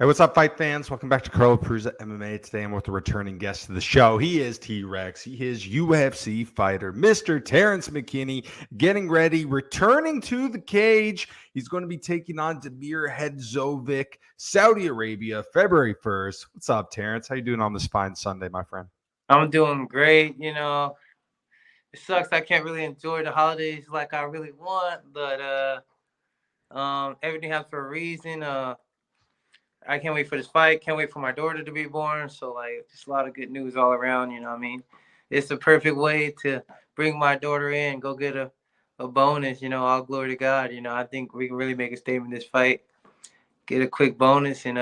Hey, what's up, fight fans? Welcome back to Carlo Prusa MMA. Today I'm with a returning guest of the show. He is T-Rex. He is UFC fighter, Mr. Terrance McKinney, getting ready, returning to the cage. He's going to be taking on Damir Hadzovic, Saudi Arabia, February 1st. What's up, Terrance? How you doing on this fine Sunday, my friend? I'm doing great. It sucks I can't really enjoy the holidays like I really want, but everything happens for a reason. I can't wait for this fight. Can't wait for my daughter to be born. So like, just a lot of good news all around. You know what I mean? It's the perfect way to bring my daughter in, go get a bonus. All glory to God. I think we can really make a statement this fight. Get a quick bonus and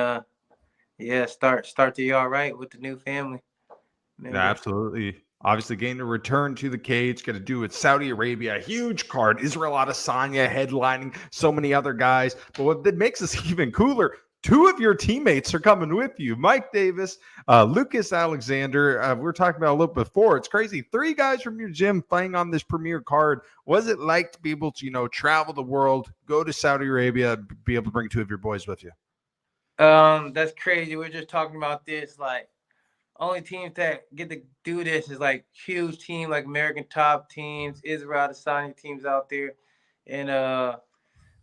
yeah, start the year all right with the new family Yeah, member. absolutely. Obviously, getting to return to the cage, got to do it. Saudi Arabia, a huge card. Israel Adesanya headlining, so many other guys. But what that makes this even cooler, two of your teammates are coming with you. Mike Davis, Lucas Alexander. We were talking about a little before. It's crazy. Three guys from your gym playing on this premier card. What is it like to be able to, travel the world, go to Saudi Arabia, be able to bring two of your boys with you? That's crazy. We're just talking about this like only teams that get to do this is like huge team like American top teams, Israel Adesanya teams out there in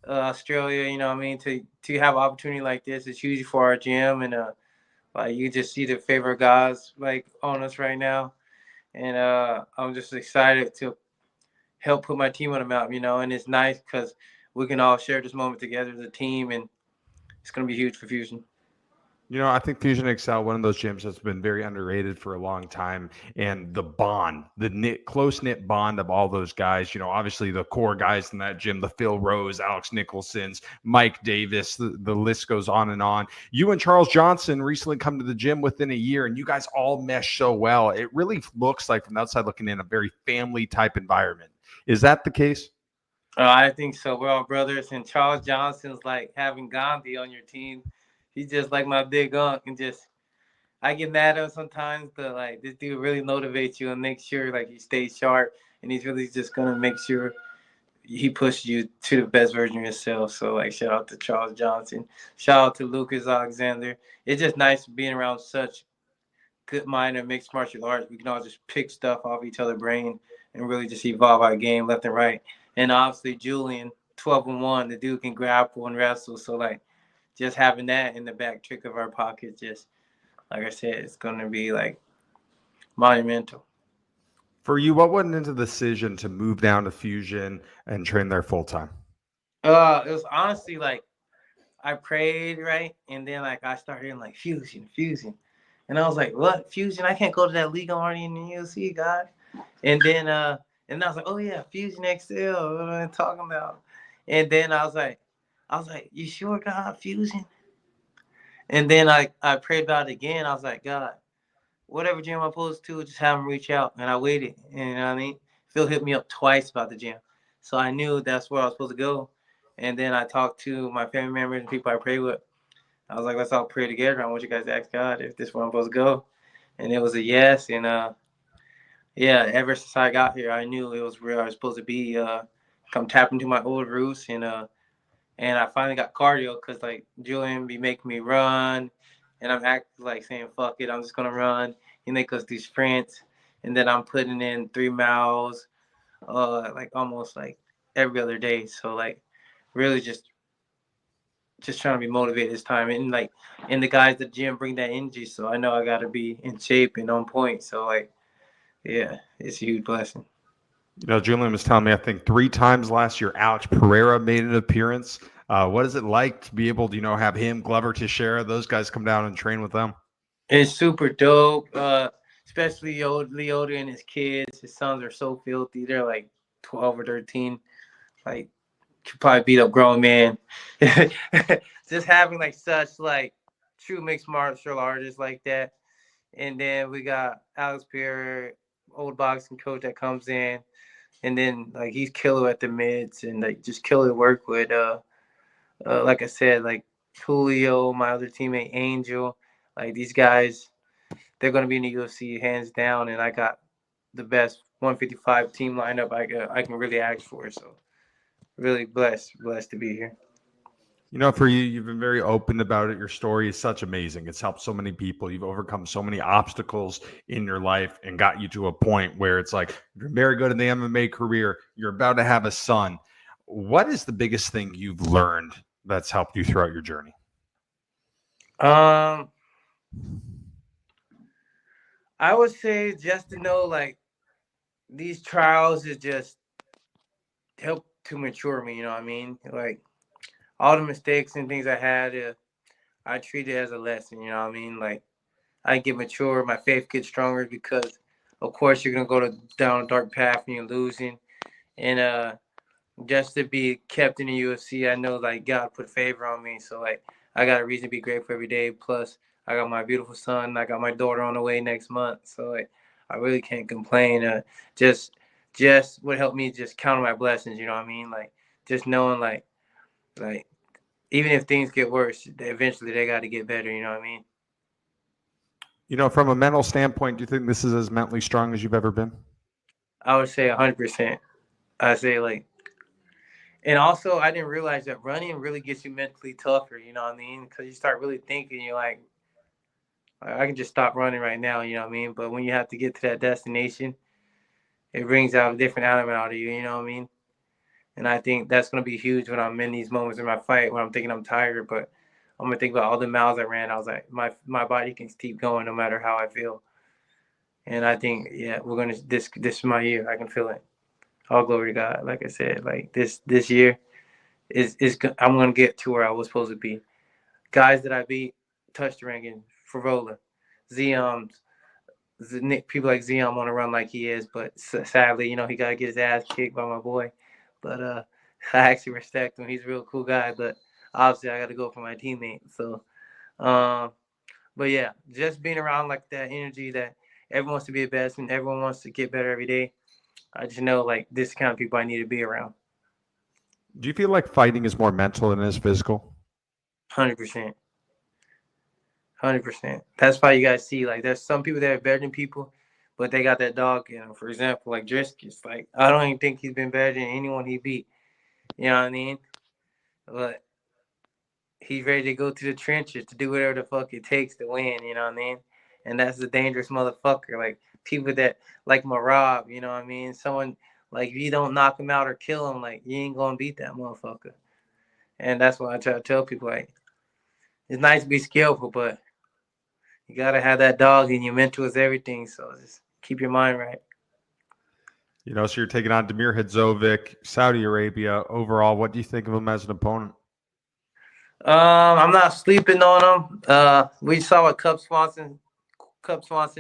Australia. You know what I mean? To have an opportunity like this is huge for our gym, and like you just see the favorite guys like on us right now, and I'm just excited to help put my team on the map. And it's nice because we can all share this moment together as a team, and it's gonna be huge for Fusion. I think Fusion Excel, one of those gyms that's been very underrated for a long time. And the bond, close knit bond of all those guys, obviously the core guys in that gym, the Phil Rose, Alex Nicholson's, Mike Davis, the list goes on and on. You and Charles Johnson recently come to the gym within a year, and you guys all mesh so well. It really looks like from the outside looking in a very family type environment. Is that the case? I think so. We're all brothers, and Charles Johnson's like having Gandhi on your team. He's just like my big unc, and just I get mad at him sometimes, but like this dude really motivates you and makes sure like you stay sharp, and he's really just gonna make sure he pushes you to the best version of yourself. So like, shout out to Charles Johnson, shout out to Lucas Alexander. It's just nice being around such good mind and mixed martial arts. We can all just pick stuff off each other's brain and really just evolve our game left and right. And obviously Julian, 12-1, the dude can grapple and wrestle. So like just having that in the back trick of our pocket, just like I said, it's gonna be like monumental. For you, what went into the decision to move down to Fusion and train there full time? It was honestly like I prayed, right? And then like I started hearing like fusion. And I was like, what? Fusion? I can't go to that league. I'm already in the UFC, God. And then and I was like, oh yeah, Fusion X-Cel. What am I talking about? And then I was like, you sure, God, Fusion? And then I prayed about it again. I was like, God, whatever gym I'm supposed to, just have him reach out. And I waited. And you know what I mean? Phil hit me up twice about the gym. So I knew that's where I was supposed to go. And then I talked to my family members and people I pray with. I was like, let's all pray together. I want you guys to ask God if this is where I'm supposed to go. And it was a yes. And yeah, ever since I got here, I knew it was where I was supposed to be. Come tap into my old roots, and I finally got cardio because like Julian be making me run, and I'm acting like saying fuck it, I'm just gonna run. He make us do sprints, and then I'm putting in 3 miles, like almost like every other day. So like really just trying to be motivated this time, and like and the guys at the gym bring that energy, so I know I got to be in shape and on point. So like yeah, it's a huge blessing. Julian was telling me, I think three times last year, Alex Pereira made an appearance. What is it like to be able to, have him, Glover Teixeira, those guys come down and train with them? It's super dope, especially Leota and his kids. His sons are so filthy. They're like 12 or 13. Like, could probably beat up grown man. Just having like such like true mixed martial artists like that. And then we got Alex Pierre, old boxing coach that comes in. And then like he's killer at the mids and like just killer work with like I said, like Julio, my other teammate Angel. Like these guys, they're going to be in the UFC hands down, and I got the best 155 team lineup I can really ask for. So really blessed to be here. You know, for you, you've been very open about it. Your story is such amazing. It's helped so many people. You've overcome so many obstacles in your life and got you to a point where it's like you're very good in the MMA career. You're about to have a son. What is the biggest thing you've learned that's helped you throughout your journey? I would say just to know like these trials is just help to mature me. You know what I mean? Like all the mistakes and things I had, I treat it as a lesson. You know what I mean? Like I get mature, my faith gets stronger because, of course, you're gonna go down a dark path and you're losing, and just to be kept in the UFC, I know like God put favor on me, so like I got a reason to be grateful every day. Plus, I got my beautiful son, I got my daughter on the way next month, so like I really can't complain. Just just what helped me just count my blessings. You know what I mean? Like just knowing like even if things get worse, eventually they got to get better. You know what I mean? You know, from a mental standpoint, do you think this is as mentally strong as you've ever been? I would say 100%. I say like, and also I didn't realize that running really gets you mentally tougher. You know what I mean? Because you start really thinking, you're like, I can just stop running right now. You know what I mean? But when you have to get to that destination, it brings out a different element out of you. You know what I mean? And I think that's gonna be huge when I'm in these moments in my fight when I'm thinking I'm tired, but I'm gonna think about all the miles I ran. I was like, my body can keep going no matter how I feel. And I think, yeah, we're gonna this is my year. I can feel it. All glory to God. Like I said, like this year is I'm gonna get to where I was supposed to be. Guys that I beat, touched the ranking, Favola, Zion, people like Zion want to run like he is, but sadly, you know, he got to get his ass kicked by my boy. But I actually respect him. He's a real cool guy, but obviously I got to go for my teammate. So, um, but yeah, just being around like that energy that everyone wants to be the best and everyone wants to get better every day. I just know like this kind of people I need to be around. Do you feel like fighting is more mental than it is physical? 100%. 100%. That's why you guys see like there's some people that are better than people, but they got that dog in them. For example, like Driscoll's, like I don't even think he's been better than anyone he beat. You know what I mean? But he's ready to go to the trenches to do whatever the fuck it takes to win. You know what I mean? And that's a dangerous motherfucker. Like people that like Marab. You know what I mean? Someone like if you don't knock him out or kill him, like you ain't gonna beat that motherfucker. And that's why I try to tell people like it's nice to be skillful, but you gotta have that dog in your mental is everything. So just keep your mind right. You know, so you're taking on Damir Hadzovic, Saudi Arabia. Overall, what do you think of him as an opponent? I'm not sleeping on him. We saw what Cub Swanson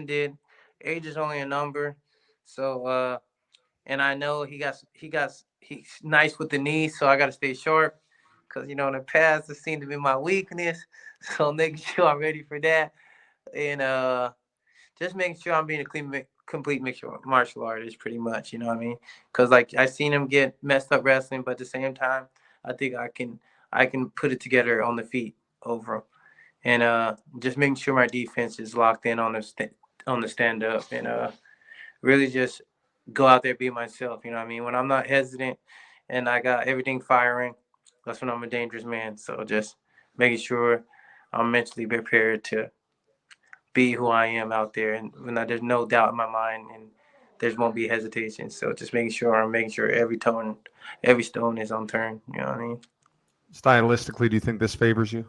did. Age is only a number. So and I know he's nice with the knees, so I gotta stay sharp. Cause you know in the past it seemed to be my weakness. So making sure I'm ready for that. And just making sure I'm being a complete mixture martial artist, pretty much. You know what I mean? Because like I seen him get messed up wrestling, but at the same time, I think I can put it together on the feet over him, and just making sure my defense is locked in on the stand up, and really just go out there be myself. You know what I mean? When I'm not hesitant and I got everything firing, that's when I'm a dangerous man. So just making sure I'm mentally prepared to be who I am out there, and when there's no doubt in my mind, and there won't be hesitation. So just making sure every stone is unturned. You know what I mean? Stylistically, do you think this favors you?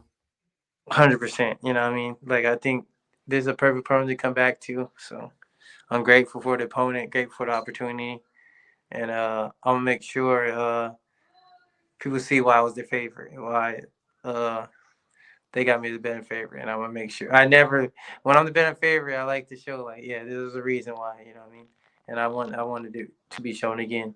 100%. You know what I mean? Like I think this is a perfect opponent to come back to. So I'm grateful for the opponent, grateful for the opportunity, and I'm gonna make sure people see why I was their favorite, why uh, they got me the better favorite, and I'm gonna make sure. When I'm the better favorite, I like to show like, yeah, this is a reason why. You know what I mean? And I wanted to be shown again.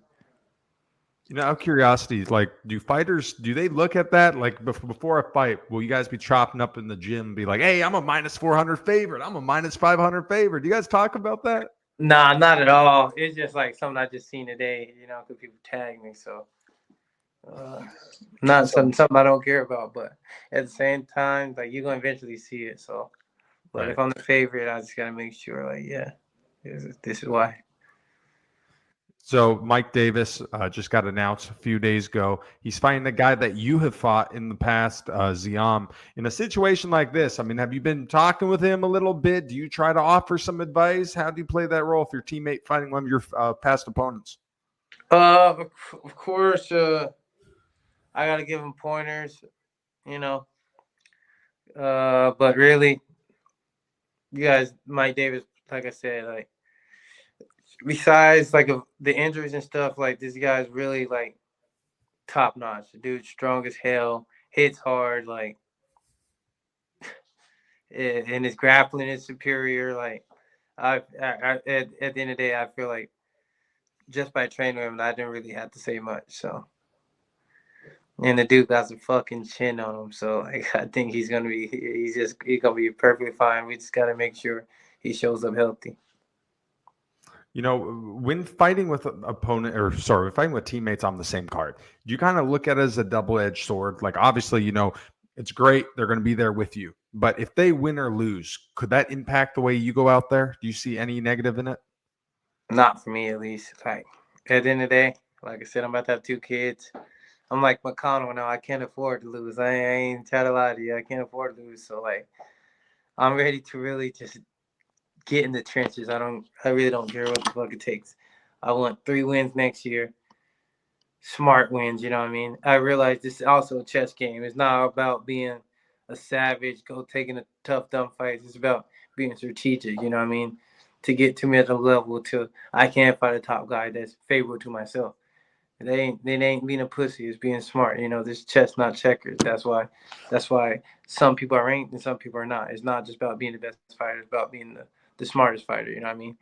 You know, out of curiosity, like, do they look at that like before a fight? Will you guys be chopping up in the gym, and be like, "Hey, I'm a minus 400 favorite. I'm a minus 500 favorite." Do you guys talk about that? Nah, not at all. It's just like something I just seen today. You know, because people tag me, so uh, not something I don't care about. But at the same time, like you're gonna eventually see it. So, but Right. if I'm the favorite, I just gotta make sure, like, yeah, this is why. So Mike Davis just got announced a few days ago. He's fighting the guy that you have fought in the past, Ziam. In a situation like this, I mean, have you been talking with him a little bit? Do you try to offer some advice? How do you play that role if your teammate fighting one of your past opponents? Of course, I gotta give him pointers, you know. But really, you guys, Mike Davis, like I said, like besides like the injuries and stuff, like this guy's really like top notch. The dude's strong as hell, hits hard, like, and his grappling is superior. Like, at the end of the day, I feel like just by training him, I didn't really have to say much. So, and the dude got some fucking chin on him, so like I think he's gonna be perfectly fine. We just gotta make sure he shows up healthy. You know, when fighting with when fighting with teammates on the same card, do you kind of look at it as a double-edged sword? Like, obviously, it's great. They're going to be there with you. But if they win or lose, could that impact the way you go out there? Do you see any negative in it? Not for me, at least. Like at the end of the day, like I said, I'm about to have 2 kids. I'm like McConnell now. I can't afford to lose. I ain't trying to lie to you. I can't afford to lose. So like, I'm ready to really just get in the trenches. I really don't care what the fuck it takes. I want 3 wins next year. Smart wins, you know what I mean? I realize this is also a chess game. It's not about being a savage, taking a tough, dumb fights. It's about being strategic, you know what I mean? To get to me at a level to I can't fight a top guy that's favorable to myself. They ain't being a pussy. It's being smart. This chess, not checkers. That's why some people are ranked and some people are not. It's not just about being the best fighter. It's about being the smartest fighter. You know what I mean?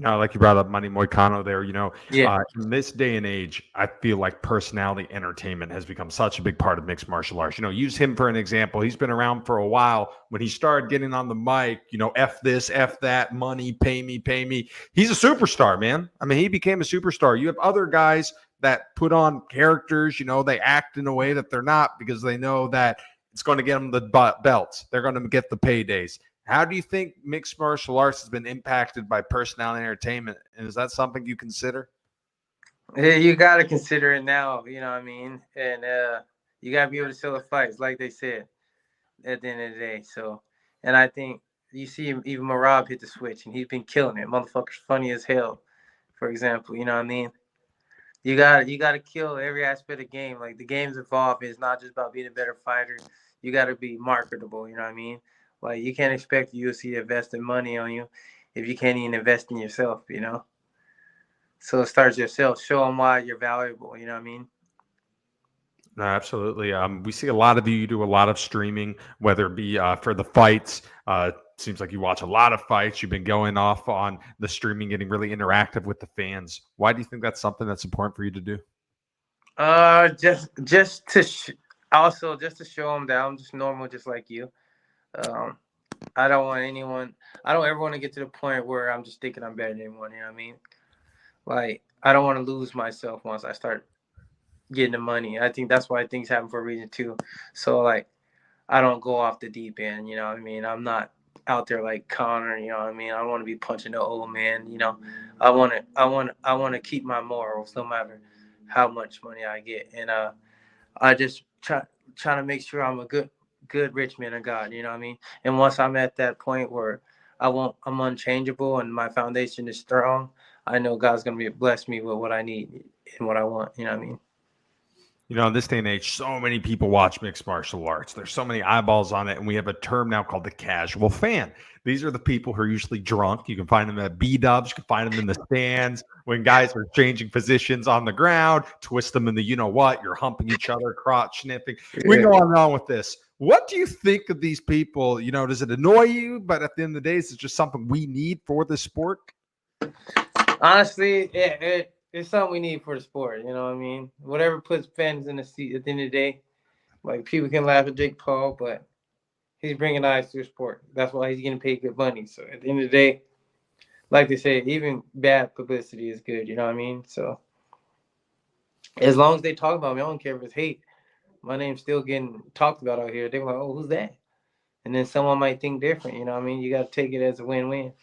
Like you brought up Manny Moicano there, Yeah. in this day and age, I feel like personality entertainment has become such a big part of mixed martial arts. Use him for an example. He's been around for a while. When he started getting on the mic, F this, F that, money, pay me, pay me. He's a superstar, man. I mean, he became a superstar. You have other guys that put on characters, they act in a way that they're not because they know that it's going to get them the belts. They're going to get the paydays. How do you think mixed martial arts has been impacted by personality entertainment? And is that something you consider? Yeah, you got to consider it now. You know what I mean? And you got to be able to sell the fights, like they said, at the end of the day. So, and I think you see even Marab hit the switch, and he's been killing it. Motherfucker's funny as hell, for example. You know what I mean? You gotta kill every aspect of the game. Like the game's evolved. It's not just about being a better fighter. You gotta be marketable. You know what I mean? Like you can't expect the UFC to invest in money on you if you can't even invest in yourself. So it starts yourself. Show them why you're valuable. You know what I mean? No, absolutely. We see a lot of you do a lot of streaming, whether it be for the fights. Seems like you watch a lot of fights. You've been going off on the streaming, getting really interactive with the fans. Why do you think that's something that's important for you to do? Just to show them that I'm just normal, just like you. Um, I don't want anyone. I don't ever want to get to the point where I'm just thinking I'm better than anyone. You know what I mean? Like I don't want to lose myself once I start getting the money. I think that's why things happen for a reason too. So like I don't go off the deep end. You know what I mean? I'm not out there like Connor. You know what I mean? I want to be punching the old man. I want to keep my morals no matter how much money I get, and I just trying to make sure I'm a good rich man of God. You know what I mean? And once I'm at that point where I'm unchangeable and my foundation is strong, I know God's gonna bless me with what I need and what I want. You know what I mean? In this day and age, so many people watch mixed martial arts. There's so many eyeballs on it, and we have a term now called the casual fan. These are the people who are usually drunk. You can find them at B-dubs. You can find them in the stands when guys are changing positions on the ground, twist them in the you-know-what. You're humping each other, crotch sniffing. We go on and on with this. What do you think of these people? Does it annoy you? But at the end of the day, is it just something we need for the sport? Honestly, it's something we need for the sport. You know what I mean? Whatever puts fans in the seat at the end of the day. Like people can laugh at Jake Paul, but he's bringing eyes to the sport. That's why he's getting paid good money. So at the end of the day, like they say, even bad publicity is good. You know what I mean? So as long as they talk about me, I don't care if it's hate. My name's still getting talked about out here. They're like, oh, who's that? And then someone might think different. You know what I mean? You got to take it as a win-win.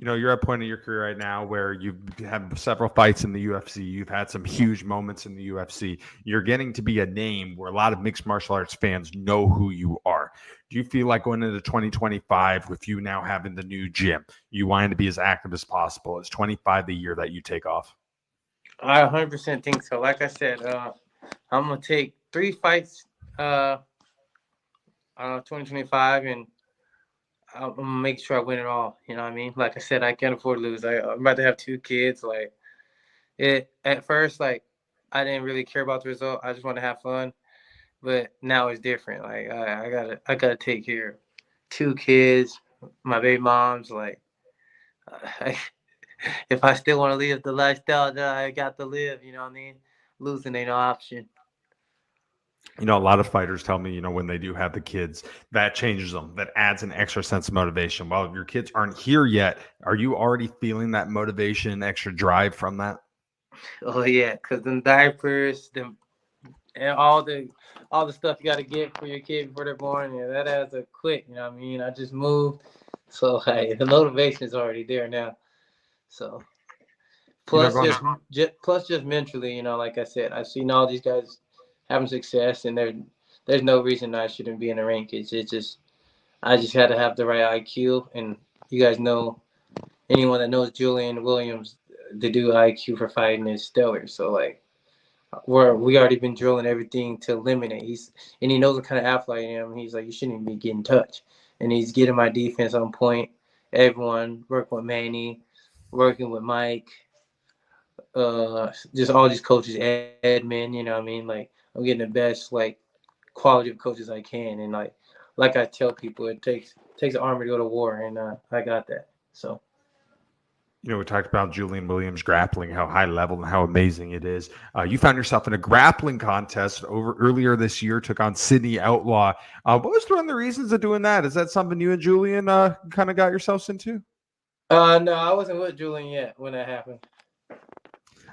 You know, you're at a point in your career right now where you've had several fights in the UFC. You've had some huge moments in the UFC. You're getting to be a name where a lot of mixed martial arts fans know who you are. Do you feel like going into 2025 with you now having the new gym, you want to be as active as possible? It's 25 the year that you take off. I 100% think so. Like I said, I'm gonna take 3 fights, 2025, and I'm gonna make sure I win it all. You know what I mean? Like I said, I can't afford to lose. I'm about to have 2 kids. Like it at first, like I didn't really care about the result. I just want to have fun. But now it's different. Like I gotta take care of 2 kids, my baby moms. Like I, if I still want to live the lifestyle that I got to live, you know what I mean? Losing ain't no option. You know, a lot of fighters tell me, you know, when they do have the kids, that changes them, that adds an extra sense of motivation. While your kids aren't here yet, are you already feeling that motivation, extra drive from that? Oh yeah, cause them diapers, them and all the stuff you got to get for your kid before they're born, yeah, that adds a quick. You know what I mean? I just moved, so like the motivation is already there now. So You know, plus going just mentally, you know, like I said, I've seen all these guys having success, and there's no reason I shouldn't be in the rank. It's just I just had to have the right IQ, and you guys know anyone that knows Julian Williams, the dude IQ for fighting is stellar. So like we already been drilling everything to eliminate. And he knows what kind of athlete I am. He's like, you shouldn't even be getting touched, and he's getting my defense on point. Everyone working with Manny, working with Mike, just all these coaches, Edmund. You know what I mean? Like I'm getting the best like quality of coaches I can, and like I tell people, it takes an army to go to war, and I got that. So. You know, we talked about Julian Williams grappling, how high level and how amazing it is. You found yourself in a grappling contest over earlier this year, took on Sydney Outlaw. What was one of the reasons of doing that? Is that something you and Julian kind of got yourselves into? No, I wasn't with Julian yet when that happened.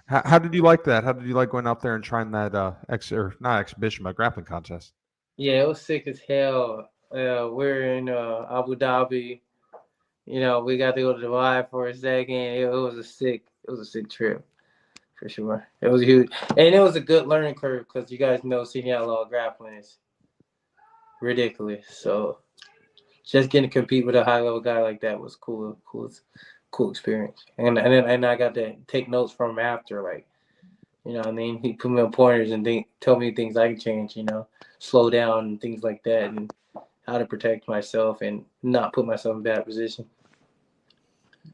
How did you like that? How did you like going out there and trying that not exhibition, but grappling contest? Yeah, it was sick as hell. We're in Abu Dhabi. You know, we got to go to Dubai for a second. It was a sick trip for sure. It was huge, and it was a good learning curve because you guys know senior outlaw grappling is ridiculous. So just getting to compete with a high level guy like that was cool experience. And I got to take notes from him after, like, you know what I mean? He put me on pointers and tell me things I can change, you know, slow down and things like that, and how to protect myself and not put myself in bad position.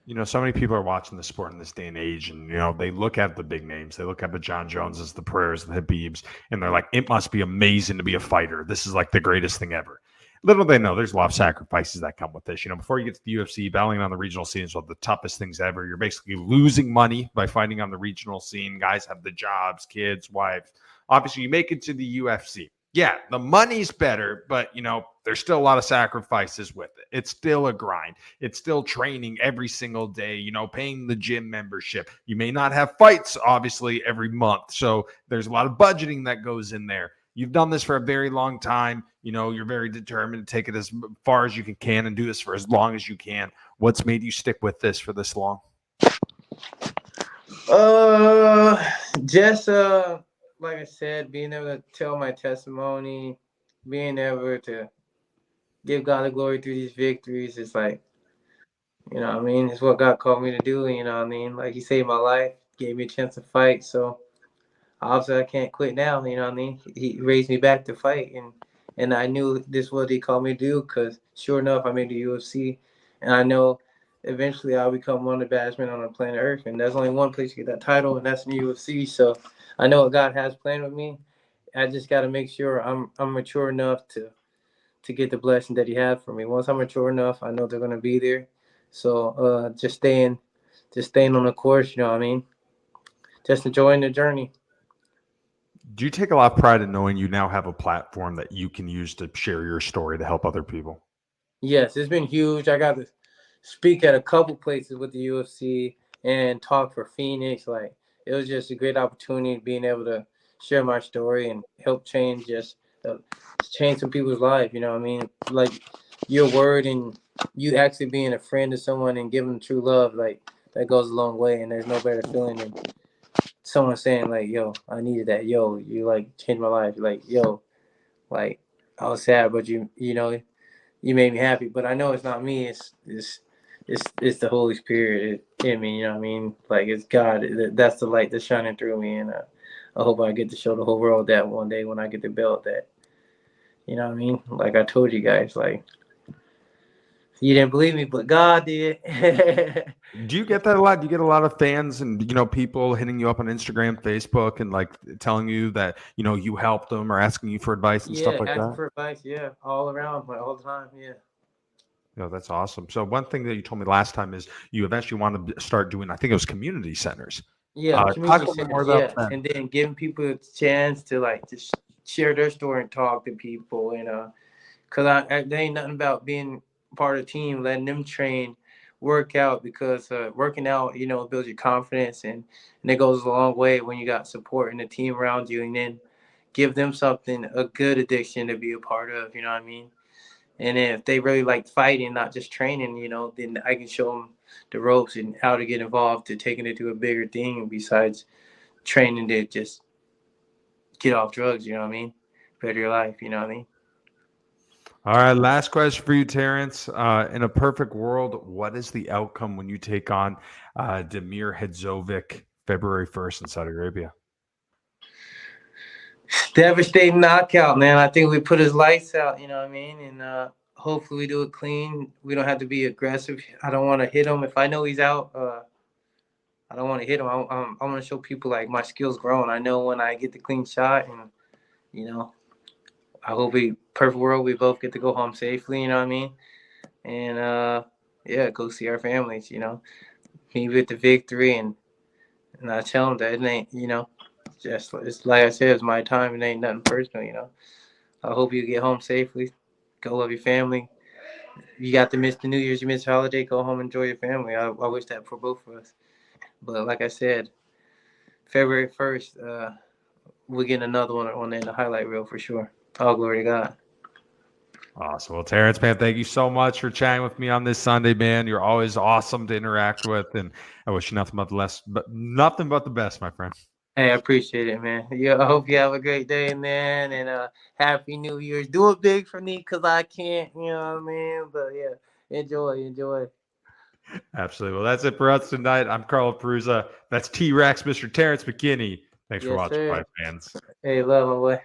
You know, so many people are watching the sport in this day and age, and, you know, they look at the big names. They look at the John Joneses, the Pereiras, the Habibs, and they're like, it must be amazing to be a fighter. This is like the greatest thing ever. Little they know, there's a lot of sacrifices that come with this. You know, before you get to the UFC, battling on the regional scene is one of the toughest things ever. You're basically losing money by fighting on the regional scene. Guys have the jobs, kids, wives. Obviously, you make it to the UFC. Yeah, the money's better, but, you know, there's still a lot of sacrifices with it. It's still a grind. It's still training every single day, you know, paying the gym membership. You may not have fights, obviously, every month. So there's a lot of budgeting that goes in there. You've done this for a very long time. You know, you're very determined to take it as far as you can and do this for as long as you can. What's made you stick with this for this long? Just like I said, being able to tell my testimony, being able to give God the glory through these victories, it's like, you know what I mean? It's what God called me to do, you know what I mean? Like, He saved my life, gave me a chance to fight, so obviously I can't quit now, you know what I mean? He raised me back to fight, and I knew this was what He called me to do, because sure enough, I made the UFC, and I know eventually I'll become one of the baddest men on the planet Earth, and there's only one place to get that title, and that's in the UFC, so I know what God has planned with me. I just got to make sure I'm mature enough to get the blessing that He had for me. Once I'm mature enough, I know they're going to be there. So just staying on the course, you know what I mean? Just enjoying the journey. Do you take a lot of pride in knowing you now have a platform that you can use to share your story to help other people? Yes, it's been huge. I got to speak at a couple places with the UFC and talk for Phoenix. Like, it was just a great opportunity being able to share my story and help change some people's life. You know what I mean? Like, your word and you actually being a friend to someone and giving them true love, like that goes a long way. And there's no better feeling than someone saying like, "Yo, I needed that. Yo, you like changed my life. Like, yo, like I was sad, but you know, you made me happy." But I know it's not me. It's the Holy Spirit in me. You know what I mean? Like it's God. That's the light that's shining through me, and I hope I get to show the whole world that one day when I get the belt. That, you know what I mean? Like I told you guys, like you didn't believe me, but God did. Do you get that a lot? Do you get a lot of fans and, you know, people hitting you up on Instagram, Facebook, and like telling you that, you know, you helped them or asking you for advice and stuff Yeah, like asking that? for advice. Yeah, all around, like all the time. Yeah. No, that's awesome. So one thing that you told me last time is you eventually want to start doing, I think it was community centers. Yeah, Talk a community little bit more centers, about yeah, that. and then giving people a chance to like just share their story and talk to people, and cause there ain't nothing about being part of a team, letting them train, work out, because working out, you know, builds your confidence, and it goes a long way when you got support and a team around you, and then give them something, a good addiction to be a part of, you know what I mean? And then if they really like fighting, not just training, you know, then I can show them the ropes and how to get involved to taking it to a bigger thing besides training to just get off drugs, you know what I mean? Better your life, you know what I mean? All right, last question for you, Terrance. In a perfect world, what is the outcome when you take on Damir Hadzovic February 1st in Saudi Arabia? Devastating knockout, man. I think we put his lights out, you know what I mean? And hopefully we do it clean. We don't have to be aggressive. I don't want to hit him. If I know he's out, I don't want to hit him. I want to show people like my skills growing. I know when I get the clean shot, and, you know, I hope perfect world, we both get to go home safely, you know what I mean? And yeah, go see our families, you know, me with the victory, and I tell them that it ain't, you know, just it's like I said, it's my time. It ain't nothing personal, you know. I hope you get home safely. Go love your family. You got to miss the New Year's, you miss the holiday. Go home, enjoy your family. I wish that for both of us. But like I said, February 1st, we're getting another one on in the highlight reel for sure. All glory to God. Awesome. Well, Terrance, man, thank you so much for chatting with me on this Sunday, man. You're always awesome to interact with, and I wish you nothing but the best, my friend. Hey, I appreciate it, man. Yeah, I hope you have a great day, man, and Happy New Year's. Do it big for me, cause I can't, you know what I mean? But yeah, enjoy. Absolutely. Well, that's it for us tonight. I'm Carl Perusa. That's T-Rex, Mr. Terrance McKinney. Thanks for Yes, watching, sir. Fight fans. Hey, love my way.